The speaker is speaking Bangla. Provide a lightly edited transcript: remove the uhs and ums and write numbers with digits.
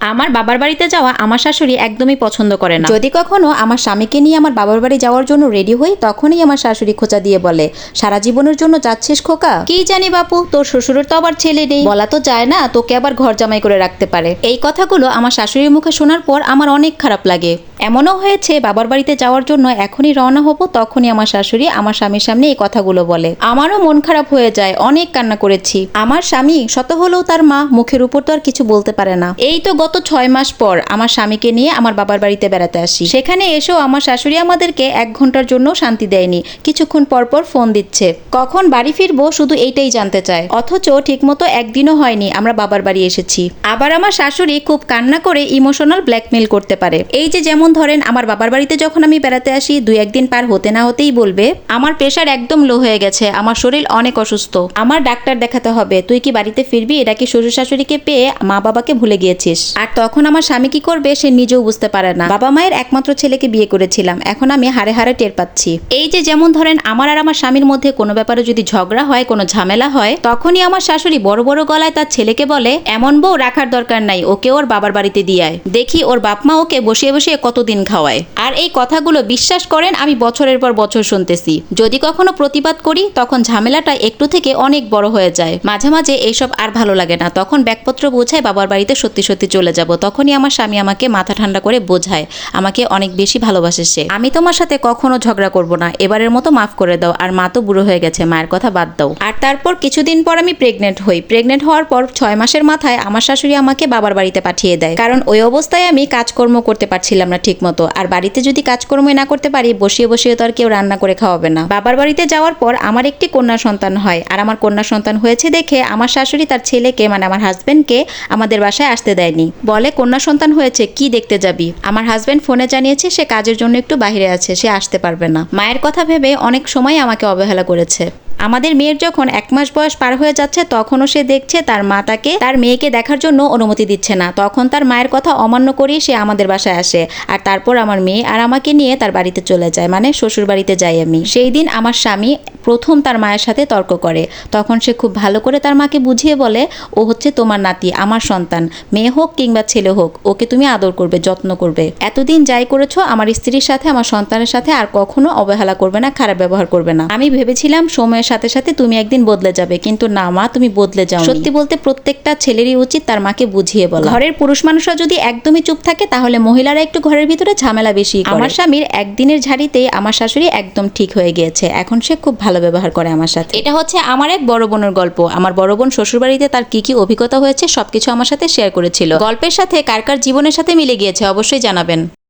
আমার বাবার বাড়িতে যাওয়া আমার শাশুড়ি একদমই পছন্দ করে না। যদি কখনো আমার স্বামীকে নিয়ে আমার বাবার বাড়ি যাওয়ার জন্য রেডি হই, তখনই আমার শাশুড়ি খোঁচা দিয়ে বলে, সারা জীবনের জন্য যাচ্ছিস খোকা? কি জানি বাপু, তোর শ্বশুরের তো আবার ছেলে নেই, বলা তো যায় না তোকে আবার ঘর জামাই করে রাখতে পারে। এই কথাগুলো আমার শাশুড়ির মুখে শোনার পর আমার অনেক খারাপ লাগে। এমনও হয়েছে বাবার বাড়িতে যাওয়ার জন্য এখনই রওনা হবো, তখনই আমার শাশুড়ি আমার স্বামীর সামনে এই কথাগুলো বলে। আমারও মন খারাপ হয়ে যায়, অনেক কান্না করেছি। আমার স্বামী শত হলেও তার মা, মুখের উপর তো আর কিছু বলতে পারে না। এই তো গত 6 মাস পর আমার স্বামীকে নিয়ে আমার বাবার বাড়িতে বেড়াতে আসি। সেখানে এসেও আমার শাশুড়ি আমাদেরকে 1 ঘন্টার জন্য শান্তি দেয়নি। কিছুক্ষণ পর পর ফোন দিচ্ছে, কখন বাড়ি ফিরবো শুধু এইটাই জানতে চায়। অথচ ঠিকমতো একদিনও হয়নি আমরা বাবার বাড়ি এসেছি। আবার আমার শাশুড়ি খুব কান্না করে ইমোশনাল ব্ল্যাকমেল করতে পারে। এই যে যেমন ধরেন, আমার বাবার বাড়িতে যখন আমি বেড়াতে আসি 2-1 দিন পার হতে না হতেই বলবে, আমার প্রেশার একদম লো হয়ে গেছে, আমার শরীর অনেক অসুস্থ, আমার ডাক্তার দেখাতে হবে, তুই কি বাড়িতে ফিরবি? এটা কি শ্বশুর শাশুড়িকে পেয়ে মা বাবাকে ভুলে গিয়েছিস? আর তখন আমার স্বামী কি করবে সে নিজেও বুঝতে পারে না। বাবা মায়ের একমাত্র ছেলেকে বিয়ে করেছিলাম, এখন আমি হাড়ে হাড়ে টের পাচ্ছি। এই যে যেমন ধরেন, আমার আর আমার স্বামীর মধ্যে কোনো ব্যাপারে যদি ঝগড়া হয়, কোনো ঝামেলা হয়, তখনই আমার শাশুড়ি বড় বড় গলায় তার ছেলেকে বলে, এমন বউ রাখার দরকার নাই, ওকে ওর বাবার বাড়িতে দিয়ে আয়, দেখি ওর বাপ মা ওকে বসিয়ে বসিয়ে কতদিন খাওয়ায়। আর এই কথাগুলো বিশ্বাস করেন আমি বছরের পর বছর শুনতেছি। যদি কখনো প্রতিবাদ করি তখন ঝামেলাটা একটু থেকে অনেক বড় হয়ে যায়। মাঝে মাঝে এইসব আর ভালো লাগে না, তখন ব্যাগপত্র বোঝায় বাবার বাড়িতে সত্যি সত্যি চলে যাব। তখনই আমার স্বামী আমাকে মাথা ঠান্ডা করে বোঝায়, আমাকে অনেক বেশি ভালোবাসে সে। আমি তোমার সাথে কখনো ঝগড়া করব না, এবারের মতো মাফ করে দাও, আর মা তো বুড়ো হয়ে গেছে, মায়ের কথা বাদ দাও। আর তারপর কিছুদিন পর আমি প্রেগনেন্ট হই। প্রেগনেন্ট হওয়ার পর 6 মাসের মাথায় আমার শাশুড়ি আমাকে বাবার বাড়িতে পাঠিয়ে দেয়, কারণ ওই অবস্থায় আমি কাজকর্ম করতে পারছিলাম না ঠিক মতো। আর বাড়িতে যদি কাজকর্ম না করতে পারি, বসিয়ে বসিয়ে তো আর কেউ রান্না করে খাওয়াবে না। বাবার বাড়িতে যাওয়ার পর আমার একটি কন্যা সন্তান হয়, আর আমার কন্যা সন্তান হয়েছে দেখে আমার শাশুড়ি তার ছেলেকে, মানে আমার হাজবেন্ডকে, আমাদের বাসায় আসতে দেয়নি। বলে, কন্যা সন্তান হয়েছে, কি দেখতে যাবি? আমার হাজবেন্ড ফোনে জানিয়েছে সে কাজের জন্য একটু বাইরে আছে, সে আসতে পারবে না। মায়ের কথা ভেবে অনেক সময় আমাকে অবহেলা করেছে। আমাদের মেয়ের যখন 1 মাস বয়স পার হয়ে যাচ্ছে, তখনও সে দেখছে তার মা তাকে তার মেয়েকে দেখার জন্য অনুমতি দিচ্ছে না। তখন তার মায়ের কথা অমান্য করেই সে আমাদের বাসায় আসে, আর তারপর আমার মেয়ে আর আমাকে নিয়ে তার বাড়িতে চলে যায়, মানে শ্বশুর বাড়িতে যাই আমি। সেই দিন আমার স্বামী প্রথম তার মায়ের সাথে তর্ক করে। তখন সে খুব ভালো করে তার মাকে বুঝিয়ে বলে, ও হচ্ছে তোমার নাতি, আমার সন্তান, মেয়ে হোক কিংবা ছেলে হোক, ওকে তুমি আদর করবে, যত্ন করবে। এতদিন যাই করেছো আমার স্ত্রীর সাথে, আমার সন্তানের সাথে আর কখনো অবহেলা করবে না, খারাপ ব্যবহার করবে না। আমি ভেবেছিলাম সময়ের সাথে সাথে তুমি একদিন বদলে যাবে, কিন্তু না মা, তুমি বদলে যাও। সত্যি বলতে প্রত্যেকটা ছেলেরই উচিত তার মাকে বুঝিয়ে বলা। ঘরের পুরুষ মানুষরা যদি একদমই চুপ থাকে, তাহলে মহিলারা একটু ঘরের ভিতরে ঝামেলা বেশি করে। আমার স্বামীর একদিনের ঝাড়িতেই আমার শাশুড়ি একদম ঠিক হয়ে গিয়েছে, এখন সে খুব ভালো ব্যবহার করে আমার সাথে। এটা হচ্ছে আমার এক বড় বোনের গল্প। আমার বড় বোন শ্বশুরবাড়িতে তার কি কি অভিজ্ঞতা হয়েছে সবকিছু আমার সাথে শেয়ার করেছিল। গল্পের সাথে কার কার জীবনের সাথে মিলে গিয়েছে অবশ্যই জানাবেন।